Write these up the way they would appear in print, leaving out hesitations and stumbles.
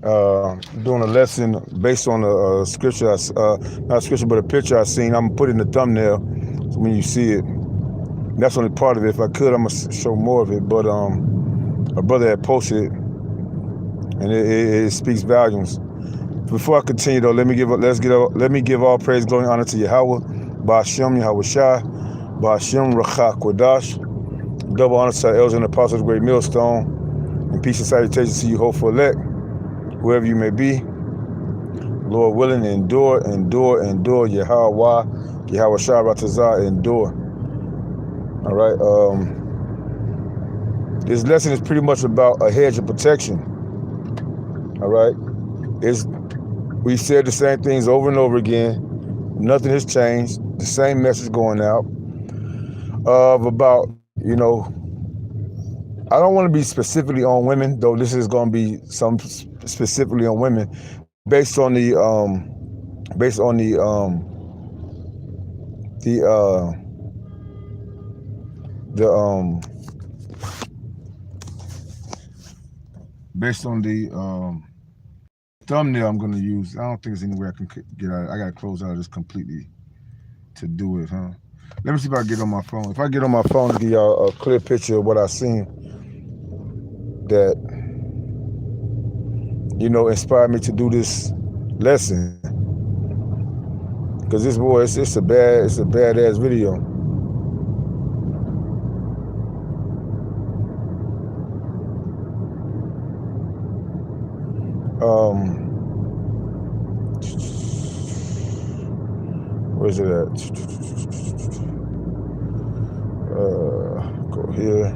doing a lesson based on a scripture, not a scripture, but a picture I seen. I'm gonna put it in the thumbnail so when you see it. That's only part of it. If I could, I'm gonna show more of it. But a brother had posted it, and it speaks volumes. Before I continue, though, let me give all praise, glory, and honor to Yahweh, Ba'ashem Yahweh Shai, Ba'ashem Rachak Kodash. Double honor to our elders and apostles of the Great Millstone, and peace and salutations to you, hopeful elect, wherever you may be. Lord willing, endure, Yahweh, Yahweh Shai Ratazah, endure. All right. This lesson is pretty much about a hedge of protection. All right. We said the same things over and over again. Nothing has changed. The same message going out about, I don't want to be specifically on women, though this is going to be some specifically on women, based on the thumbnail I'm going to use. I don't think there's any way I can get out. I got to close out of this completely to do it, huh? Let me see if I can get on my phone. If I get on my phone to give y'all a clear picture of what I seen that, inspired me to do this lesson. Because this boy, it's a badass video. Where's it at? Go here.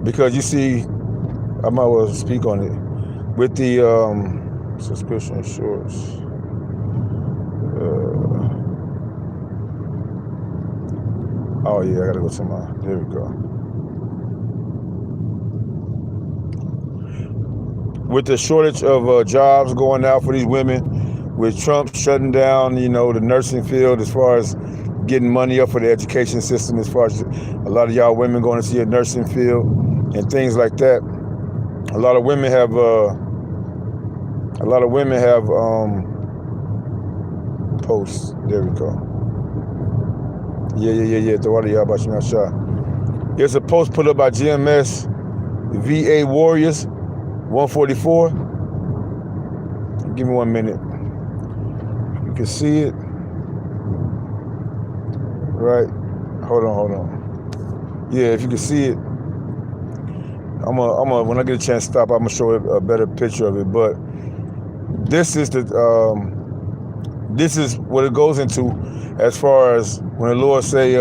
Because you see, I might well speak on it. With the subscription shorts. Oh yeah, I gotta go to there we go. With the shortage of jobs going out for these women, with Trump shutting down, the nursing field as far as getting money up for the education system, as far as a lot of y'all women going to see a nursing field and things like that. A lot of women have posts. There we go. Yeah. There's a post put up by GMS VA Warriors 144. Give me 1 minute. You can see it. Right. Hold on. Yeah, if you can see it. I'm gonna when I get a chance to stop, I'm gonna show a better picture of it. But this is what it goes into as far as when the Lord say,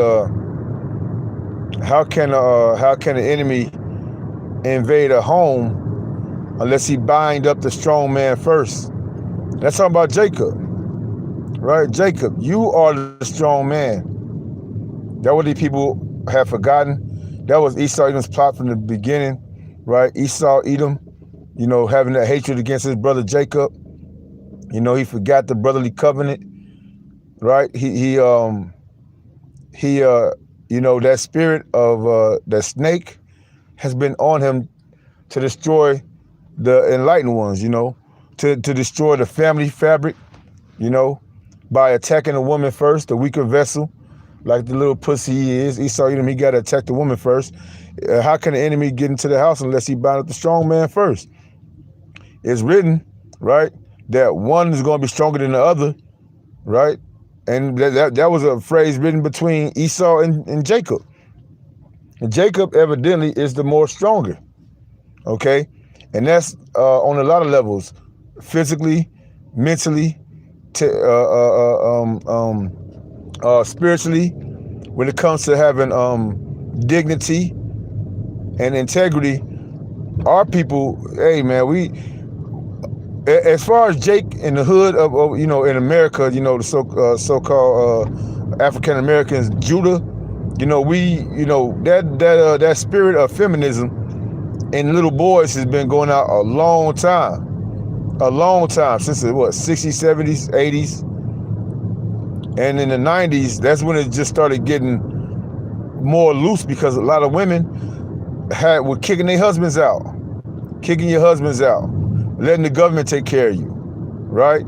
how can an enemy invade a home unless he bind up the strong man first? That's talking about Jacob, right? Jacob, you are the strong man. That what these people have forgotten. That was Esau Edom's plot from the beginning, right? Esau Edom, having that hatred against his brother Jacob. He forgot the brotherly covenant, right? That spirit of that snake has been on him to destroy the enlightened ones, to destroy the family fabric, by attacking the woman first, the weaker vessel, like the little pussy he is. Esau Edom, he got to attack the woman first. How can the enemy get into the house unless he bind up the strong man first? It's written, right, that one is going to be stronger than the other, right? And that was a phrase written between Esau and Jacob. And Jacob evidently is the more stronger, okay? And that's on a lot of levels, physically, mentally, spiritually, when it comes to having dignity and integrity. Our people, hey man, as far as Jake in the hood of in America, the so-called African Americans, Judah, that spirit of feminism in little boys has been going out a long time since the 60s, 70s, 80s, and in the 90s, that's when it just started getting more loose because a lot of women were kicking their husbands out. kicking your husbands out, letting the government take care of you, right?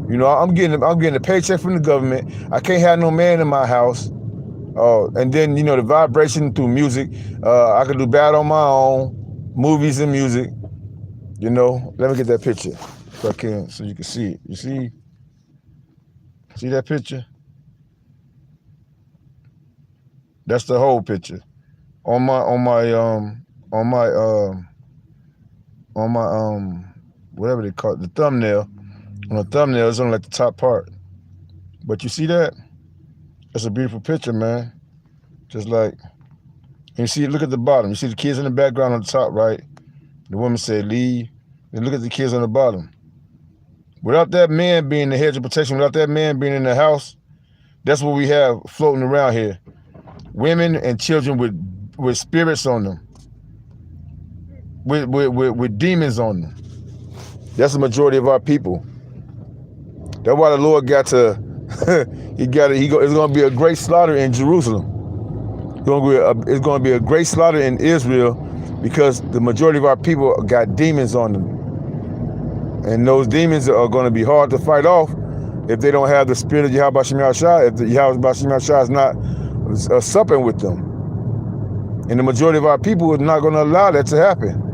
You know, I'm getting a paycheck from the government. I can't have no man in my house. And then, you know, the vibration through music. I could do bad on my own, movies and music. You know, let me get that picture if I can, so you can see it. You see that picture? That's the whole picture. On my whatever they call it, the thumbnail. On the thumbnail, it's only like the top part. But you see that? That's a beautiful picture, man. Just like, and you see, look at the bottom. You see the kids in the background on the top, right? The woman said, leave. And look at the kids on the bottom. Without that man being the hedge of protection, without that man being in the house, that's what we have floating around here. Women and children with spirits on them, with demons on them. That's the majority of our people. That's why the Lord got to, it's going to be a great slaughter in Jerusalem. It's going to be a great slaughter in Israel because the majority of our people got demons on them. And those demons are going to be hard to fight off if they don't have the spirit of Yahweh Bashim Yahshua, if the Yahweh Bashim Yahshua is not supping with them. And the majority of our people are not going to allow that to happen.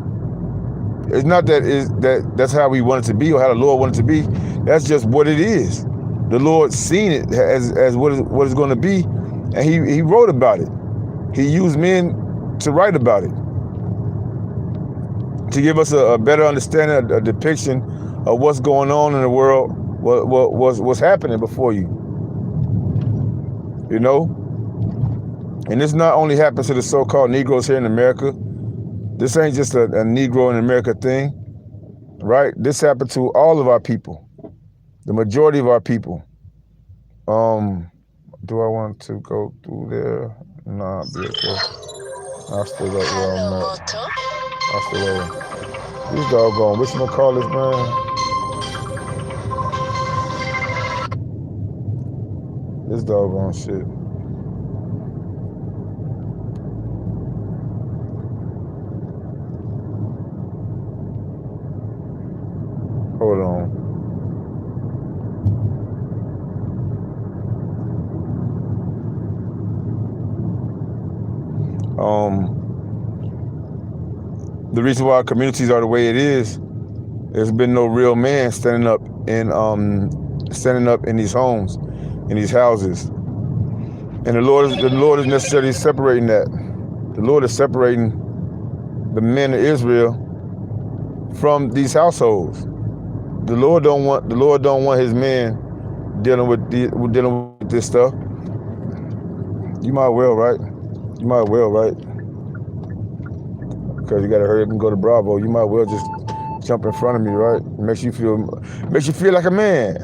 It's not that's how we want it to be or how the Lord wanted it to be. That's just what it is. The Lord seen it as what it's going to be, and he wrote about it. He used men to write about it, to give us a better understanding, a depiction of what's going on in the world, what's happening before you. You know? And this not only happens to the so-called Negroes here in America. This ain't just a Negro in America thing, right? This happened to all of our people, the majority of our people. Do I want to go through there? Nah, be okay. I'll stay right where I'm at. I'll stay there. These doggone, whatchamacallit, man? This doggone shit. Hold on. The reason why our communities are the way it is, there's been no real man standing up in these homes, in these houses. And the Lord is necessarily separating that. The Lord is separating the men of Israel from these households. The Lord don't want his men dealing with this stuff. You might well, right? Because you gotta hurry up and go to Bravo. You might well just jump in front of me, right? Makes you feel like a man.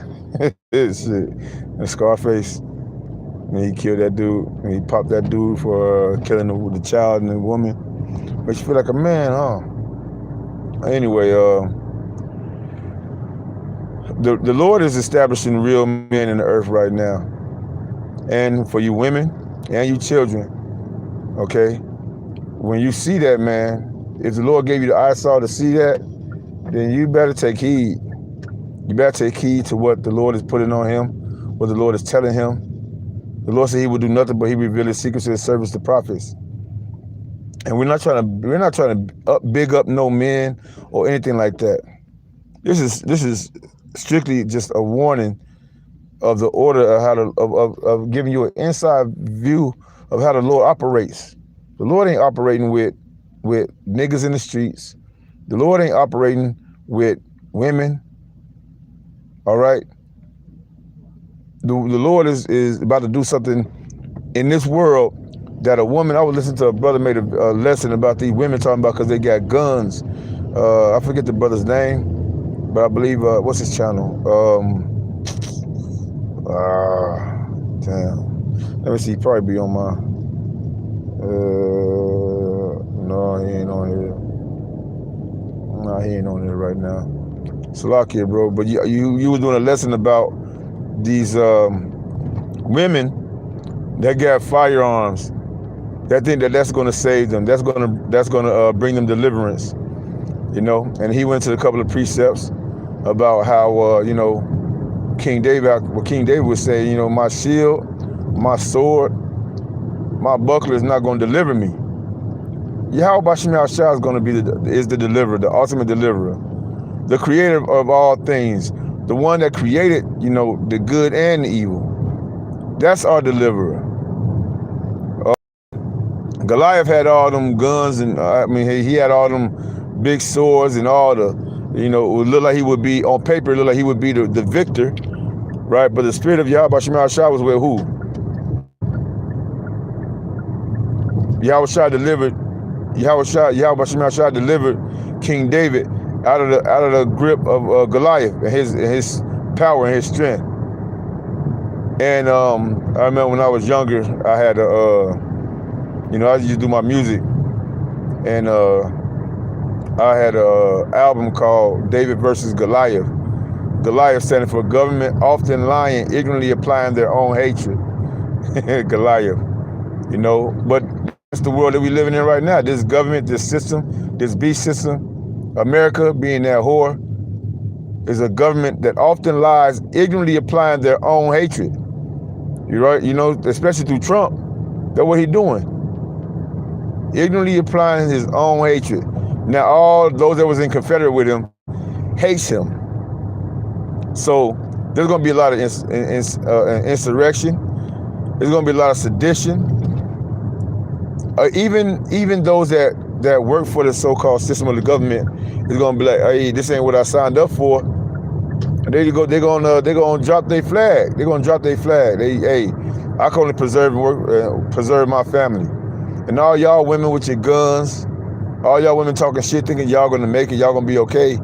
Shit. And Scarface, and he killed that dude, and he popped that dude for killing the child and the woman. Makes you feel like a man, huh? Anyway, the Lord is establishing real men in the earth right now. And for you women and you children, okay? When you see that, man, if the Lord gave you the eyesight to see that, then you better take heed. You better take heed to what the Lord is putting on him, what the Lord is telling him. The Lord said he would do nothing but he revealed his secrets to his servants, the prophets. And we're not trying to big up no men or anything like that. This is strictly just a warning of the order of how of giving you an inside view of how the Lord operates. The Lord ain't operating with niggas in the streets. The Lord ain't operating with women. All right. The Lord is about to do something in this world that a woman. I was listening to a brother made a lesson about these women talking about because they got guns. I forget the brother's name, but I believe what's his channel? Damn. Let me see. Probably be on my. No, he ain't on here. No, he ain't on here right now. Salakia, bro. But you were doing a lesson about these women that got firearms. That think that's going to save them. That's going to bring them deliverance. you know, and he went to a couple of precepts about how, you know, what King David would say, you know, my shield, my sword, my buckler is not going to deliver me. Yahweh Bashim Yahshua is going to be the deliverer, the ultimate deliverer, the creator of all things, the one that created, you know, the good and the evil. That's our deliverer. Goliath had all them guns, and I mean, he had all them big swords and all the, you know, it looked like he would be, on paper, it looked like he would be the victor, right? But the spirit of Yahweh Bashim Yahshua was with who? Yahweh Bashim Yahshua delivered King David out of the grip of Goliath and his power and his strength. And I remember when I was younger, I had you know, I used to do my music, and I had an album called David versus Goliath. Goliath standing for government often lying, ignorantly applying their own hatred. Goliath, you know, but that's the world that we're living in right now. This government, this system, this beast system, America being that whore, is a government that often lies, ignorantly applying their own hatred. You're right, you know, especially through Trump. That's what he's doing. Ignorantly applying his own hatred. Now, all those that was in Confederate with him hates him. So there's going to be a lot of insurrection. There's going to be a lot of sedition. Even those that work for the so-called system of the government is going to be like, hey, this ain't what I signed up for. And they're gonna drop their flag. They're gonna drop their flag. Hey, I can only preserve my family. And all y'all women with your guns, all y'all women talking shit, thinking y'all gonna make it, y'all gonna be okay.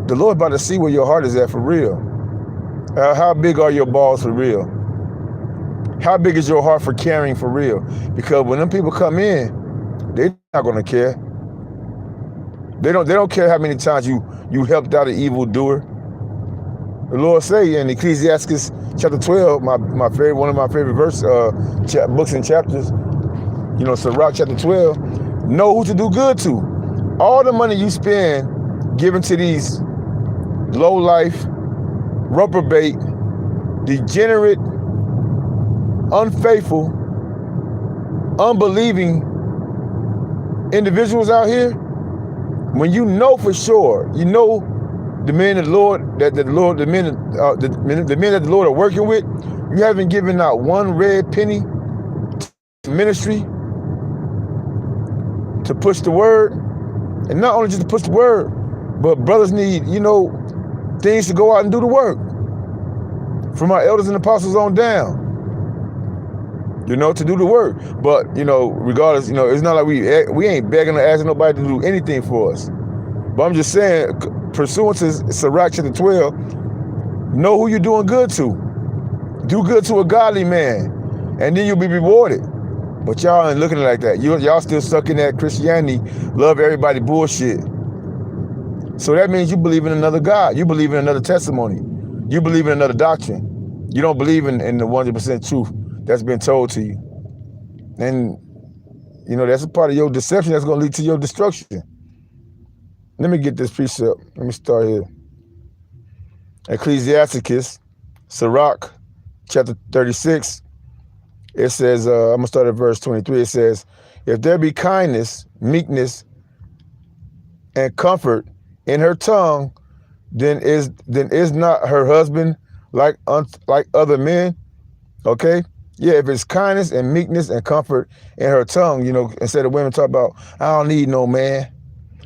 The Lord about to see where your heart is at for real. How big are your balls for real? How big is your heart for caring for real? Because when them people come in, they're not gonna care. They don't care how many times you helped out an evildoer. The Lord say in Ecclesiastes chapter 12, one of my favorite books and chapters, you know, Sirach chapter 12, know who to do good to. All the money you spend giving to these low-life, reprobate, degenerate, unfaithful, unbelieving individuals out here, when you know for sure, you know the men that the Lord that the men that the Lord are working with, you haven't given out one red penny to ministry to push the word. And not only just to push the word, but brothers need, you know, things to go out and do the work. From our elders and apostles on down. You know, to do the work. But, you know, regardless, you know, it's not like we ain't begging or asking nobody to do anything for us. But I'm just saying, pursuant to Sirach chapter 12, know who you're doing good to. Do good to a godly man, and then you'll be rewarded. But y'all ain't looking like that. Y'all still stuck in that Christianity, love everybody bullshit. So that means you believe in another God. You believe in another testimony. You believe in another doctrine. You don't believe in the 100% truth that's been told to you. And, you know, that's a part of your deception that's going to lead to your destruction. Let me get this precept. Let me start here. Ecclesiasticus, Sirach, chapter 36. It says, I'm going to start at verse 23. It says, if there be kindness, meekness, and comfort in her tongue, then is not her husband like other men? Okay? Yeah, if it's kindness and meekness and comfort in her tongue, you know, instead of women talk about, I don't need no man.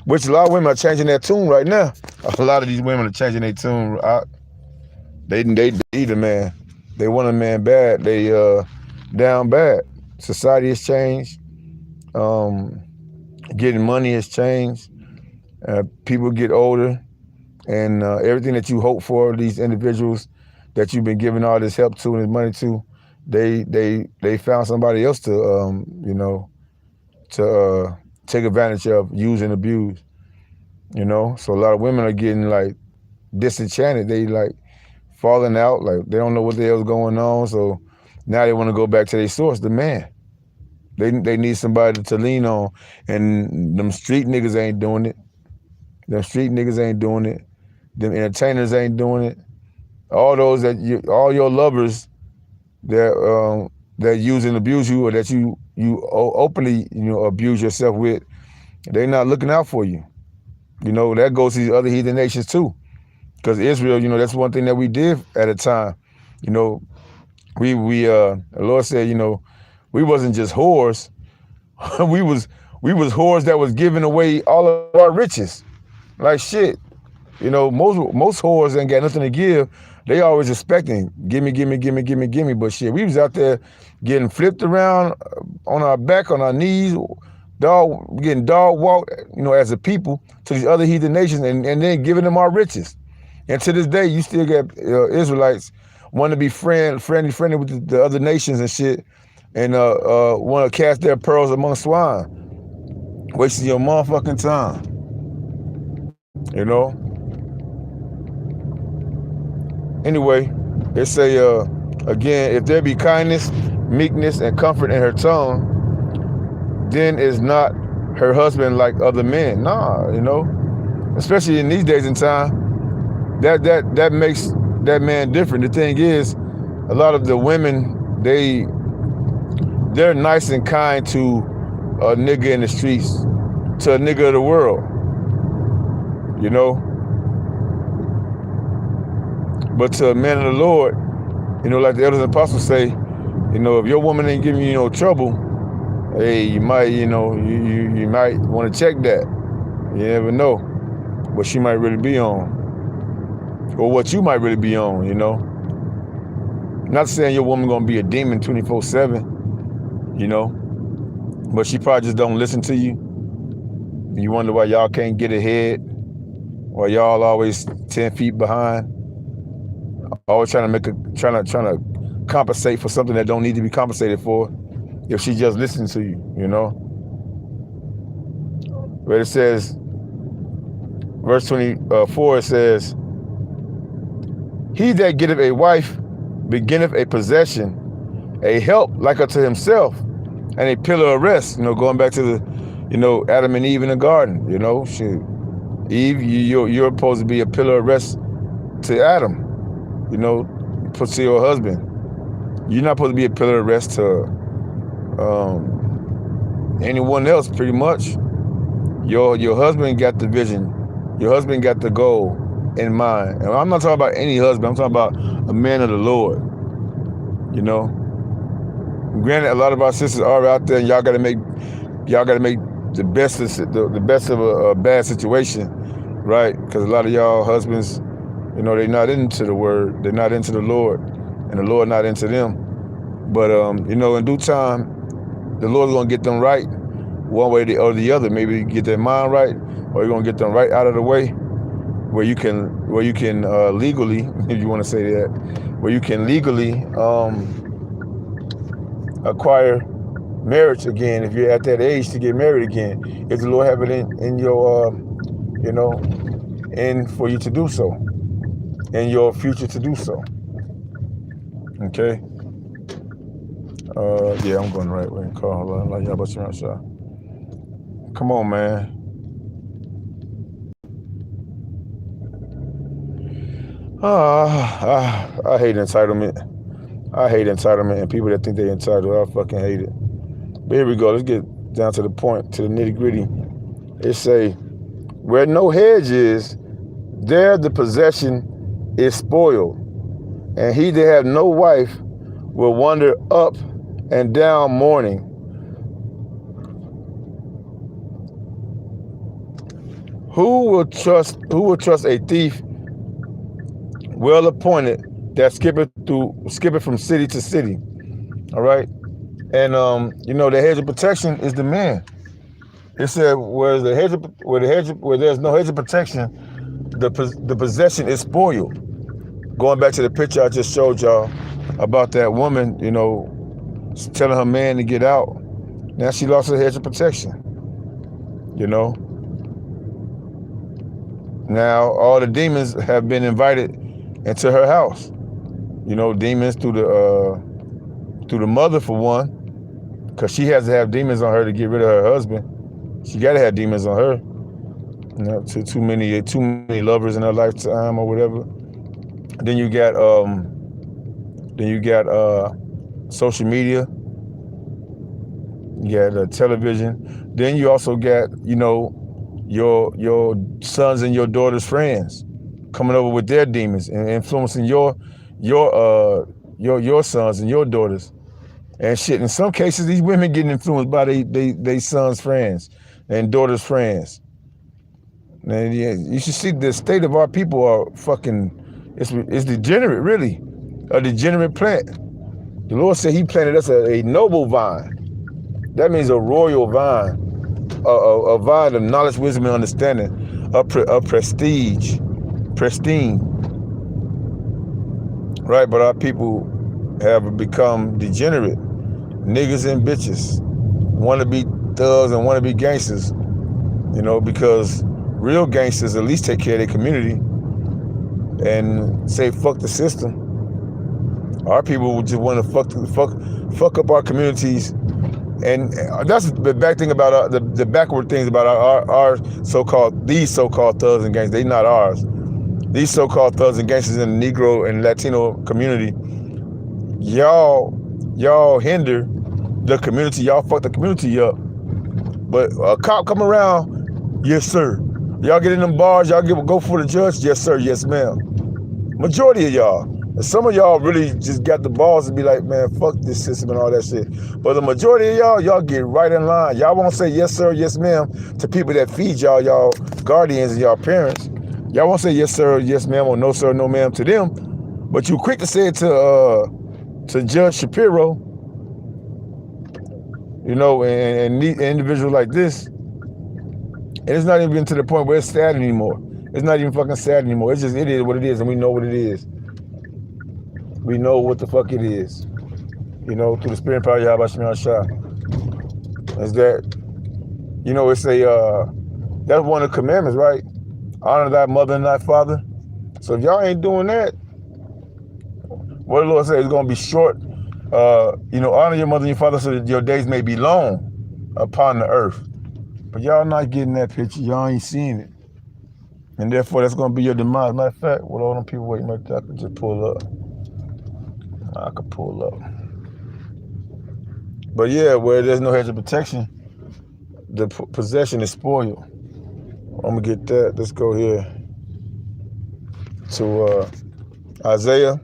Which a lot of women are changing their tune right now. A lot of these women are changing their tune. They need a man. They want a man bad. They down bad. Society has changed. Getting money has changed. People get older, and everything that you hope for, these individuals that you've been giving all this help to and this money to, they found somebody else to you know, to take advantage of, use and abuse, you know? So a lot of women are getting like disenchanted. They like falling out, like they don't know what the hell's going on. So now they want to go back to their source, the man. They need somebody to lean on, and them street niggas ain't doing it. Them street niggas ain't doing it. Them entertainers ain't doing it. All those all your lovers that use and abuse you, or that you openly abuse yourself with, they not looking out for you. That goes to these other heathen nations too. Because Israel, that's one thing that we did at a time. The Lord said, we wasn't just whores. we was whores that was giving away all of our riches. Like shit. Most whores ain't got nothing to give. They always expecting, gimme. But shit, we was out there getting flipped around on our back, on our knees, getting dog walked, as a people to these other heathen nations, and then giving them our riches. And to this day, you still get Israelites want to be friendly with the other nations and shit, and want to cast their pearls among swine, wasting your motherfucking time. Anyway, they say again, if there be kindness, meekness, and comfort in her tongue, then is not her husband like other men. Nah, especially in these days and time. That makes that man different. The thing is, a lot of the women, they're nice and kind to a nigga in the streets, to a nigga of the world, But to a man of the Lord, like the elders and apostles say, if your woman ain't giving you no trouble, hey, you might, you might want to check that. You never know what she might really be on. Or what you might really be on, Not saying your woman gonna be a demon 24/7, but she probably just don't listen to you. You wonder why y'all can't get ahead, or y'all always 10 feet behind. Always trying to compensate for something that don't need to be compensated for. If she just listens to you, But it says, verse 24, it says, he that getteth a wife beginneth a possession, a help like unto himself, and a pillar of rest. Going back to the, Adam and Eve in the garden. Shit, Eve, you're supposed to be a pillar of rest to Adam. Put to your husband. You're not supposed to be a pillar of rest to anyone else. Pretty much, your husband got the vision. Your husband got the goal in mind. And I'm not talking about any husband. I'm talking about a man of the Lord. Granted, a lot of our sisters are out there, and y'all got to make the best of a bad situation, right? Because a lot of y'all husbands, they're not into the word, they're not into the Lord, and the Lord not into them. But in due time, the Lord's gonna get them right, one way or the other. Maybe get their mind right, or you're gonna get them right out of the way, where you can legally, if you want to say that, where you can legally acquire marriage again, if you're at that age to get married again, if the Lord have it in your in for you to do so, in your future to do so. Okay. Yeah, I'm going the right way. Call like y'all about to shot. Come on, man. I hate entitlement. I hate entitlement and people that think they're entitled. I fucking hate it. But here we go. Let's get down to the point, to the nitty gritty. It say, where no hedge is, there the possession is spoiled, and he that have no wife will wander up and down mourning. Who will trust a thief well appointed that skippeth from city to city? All right. And the hedge of protection is the man. It said where there's no hedge of protection, the possession is spoiled. Going back to the picture I just showed y'all about that woman, telling her man to get out. Now she lost her hedge of protection. Now all the demons have been invited into her house. Demons through the mother for one, because she has to have demons on her to get rid of her husband. She got to have demons on her. You know, too many lovers in her lifetime or whatever. Then you got social media. You got television. Then you also got, you know, your sons and your daughters' friends coming over with their demons and influencing your sons and your daughters and shit. In some cases, these women getting influenced by they sons' friends and daughters' friends. And yeah, you should see the state of our people are fucking. It's degenerate, really, a degenerate plant. The Lord said He planted us a noble vine. That means a royal vine. A vine of knowledge, wisdom, and understanding, a prestige, pristine, right? But our people have become degenerate, niggas and bitches, want to be thugs and want to be gangsters, you know, because real gangsters at least take care of their community and say fuck the system. Our people just want to fuck up our communities. And that's the bad thing about the backward things about our these so-called thugs and gangsters. They not ours. These so-called thugs and gangsters in the Negro and Latino community, y'all hinder the community. Y'all fuck the community up. But a cop come around, yes sir. Y'all get in them bars, y'all go for the judge, yes sir, yes ma'am. Majority of y'all. And some of y'all really just got the balls to be like, man, fuck this system and all that shit. But the majority of y'all get right in line. Y'all won't say yes sir, yes ma'am to people that feed y'all guardians and y'all parents. Y'all won't say yes sir, yes ma'am, or no sir, no ma'am to them. But you quick to say it to Judge Shapiro, you know, and individuals like this. And it's not even to the point where it's sad anymore. It's not even fucking sad anymore. It's just, it is what it is, and we know what it is. We know what the fuck it is. You know, through the spirit and power of Yahweh Shemel Shah. Is that, you know, it's that's one of the commandments, right? Honor thy mother and thy father. So if y'all ain't doing that, what the Lord says is going to be short. You know, honor your mother and your father so that your days may be long upon the earth. But y'all not getting that picture. Y'all ain't seeing it. And therefore, that's going to be your demise. Matter of fact, with all them people waiting right there, I could just pull up. I could pull up. But yeah, where there's no hedge of protection, the possession is spoiled. I'm going to get that. Let's go here to Isaiah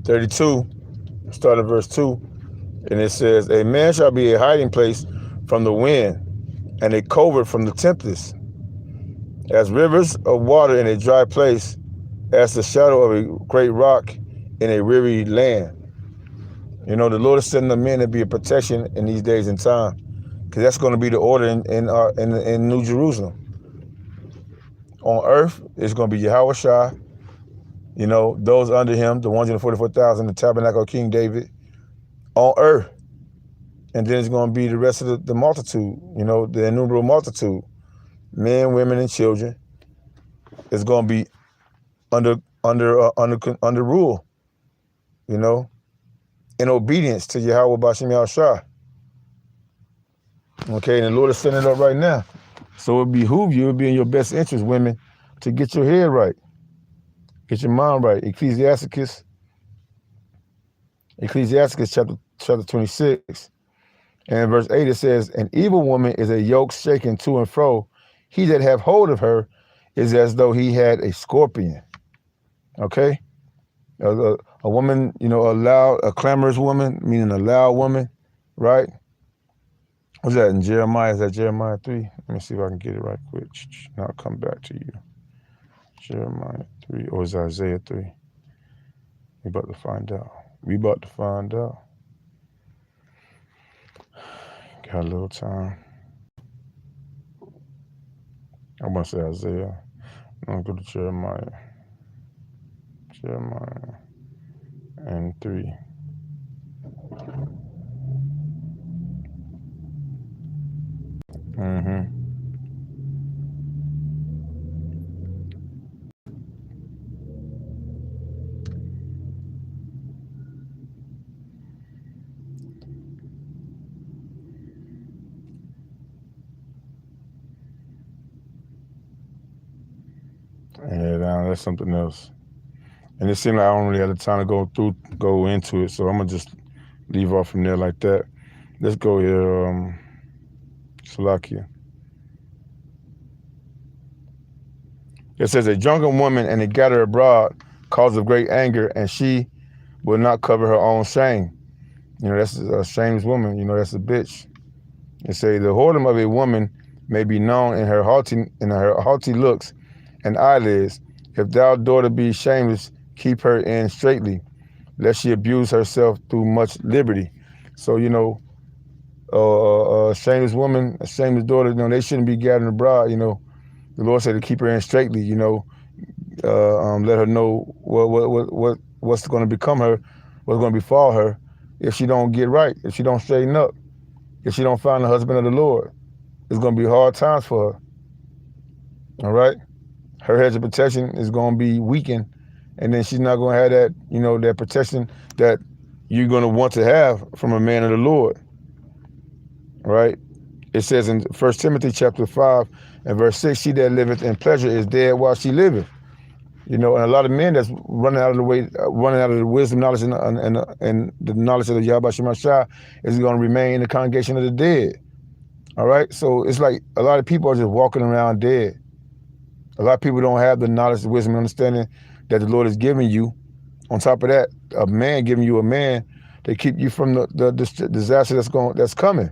32, starting verse 2. And it says, a man shall be a hiding place from the wind and a covert from the tempest, as rivers of water in a dry place, as the shadow of a great rock in a weary land. You know, the Lord is sending the men to be a protection in these days and time, because that's going to be the order in New Jerusalem. On earth, it's going to be Yahweh Shah, you know, those under him, the 144,000, the tabernacle of King David, on earth. And then it's going to be the rest of the multitude, you know, the innumerable multitude, men, women, and children. It's going to be under rule, you know, in obedience to Yahweh Bashim Yahushua. Okay, and the Lord is setting it up right now. So it behoove you, it be in your best interest, women, to get your head right, get your mind right. Ecclesiasticus chapter 26, and verse 8 it says, an evil woman is a yoke shaken to and fro. He that have hold of her is as though he had a scorpion. Okay? A woman, you know, a clamorous woman, meaning a loud woman, right? What's that in Jeremiah? Is that Jeremiah 3? Let me see if I can get it right quick. And I'll come back to you. Jeremiah 3, or is it Isaiah 3? We about to find out. Got a little time. I want to say Isaiah. I'm going to go to Jeremiah. And 3. Yeah, now that's something else. And it seemed like I don't really have the time to go into it, so I'm gonna just leave off from there like that. Let's go here, Salakia. It says a drunken woman and a gatherer abroad, cause of great anger, and she will not cover her own shame. You know, that's a shameless woman. You know, that's a bitch. It say the whoredom of a woman may be known in her haughty looks and eyelids. If thou daughter be shameless, keep her in straitly, lest she abuse herself through much liberty. So, you know, a shameless woman, a shameless daughter, you know, they shouldn't be gathering abroad. You know, the Lord said to keep her in straitly. You know, let her know what's going to become her, what's going to befall her, if she don't get right, if she don't straighten up, if she don't find the husband of the Lord. It's going to be hard times for her. All right, her hedge of protection is going to be weakened, and then she's not going to have that, you know, that protection that you're going to want to have from a man of the Lord. All right. It says in 1 Timothy chapter 5 and verse 6, she that liveth in pleasure is dead while she liveth. You know, and a lot of men that's running out of the way, running out of the wisdom, knowledge, and the knowledge of the Yahweh Shemashah is going to remain in the congregation of the dead. All right? So it's like a lot of people are just walking around dead. A lot of people don't have the knowledge, the wisdom, and understanding that the Lord is giving you. On top of that, a man giving you a man to keep you from the disaster that's coming.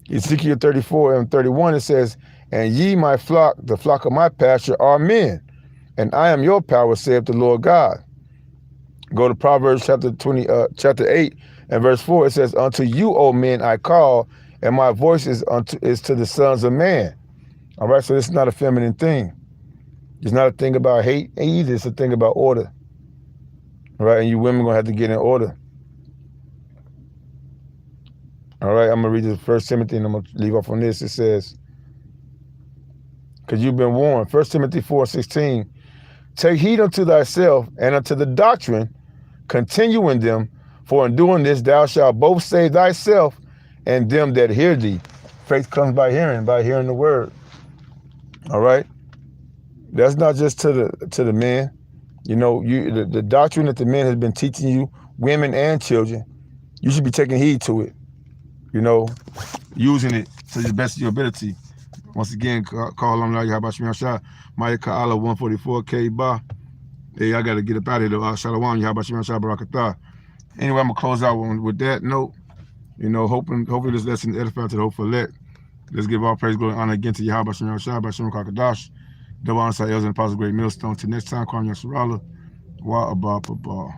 Ezekiel 34 and 31, it says, and ye, my flock, the flock of my pasture, are men, and I am your power, saith the Lord God. Go to Proverbs chapter 8 and verse 4. It says, unto you, O men, I call, and my voice is to the sons of man. All right, so this is not a feminine thing. It's not a thing about hate either. It's a thing about order. All right, and you women gonna have to get in order. All right, I'm gonna read this 1 Timothy, and I'm gonna leave off on this. It says, because you've been warned. 1 Timothy 4:16. Take heed unto thyself and unto the doctrine, continue in them, for in doing this thou shalt both save thyself and them that hear thee. Faith comes by hearing the word. All right? That's not just to the men. You know, the doctrine that the men has been teaching you, women and children, you should be taking heed to it. You know, using it to the best of your ability. Once again, call on Allah, Yahweh Shemashah, Maya Ka'ala 144, K-Ba. Hey, I got to get up out of here. Shalom, Yahweh Shemashah, Barakatah. Anyway, I'm going to close out with that note. You know, hopefully this lesson edifies to the hopeful elect. Let's give all praise, glory, and honor again to Yahweh Shemashah, Bashim Kakadash, Double honor to our elders and apostles, great millstone. Till next time, Kwame Yasharala, Wa Abba Abba.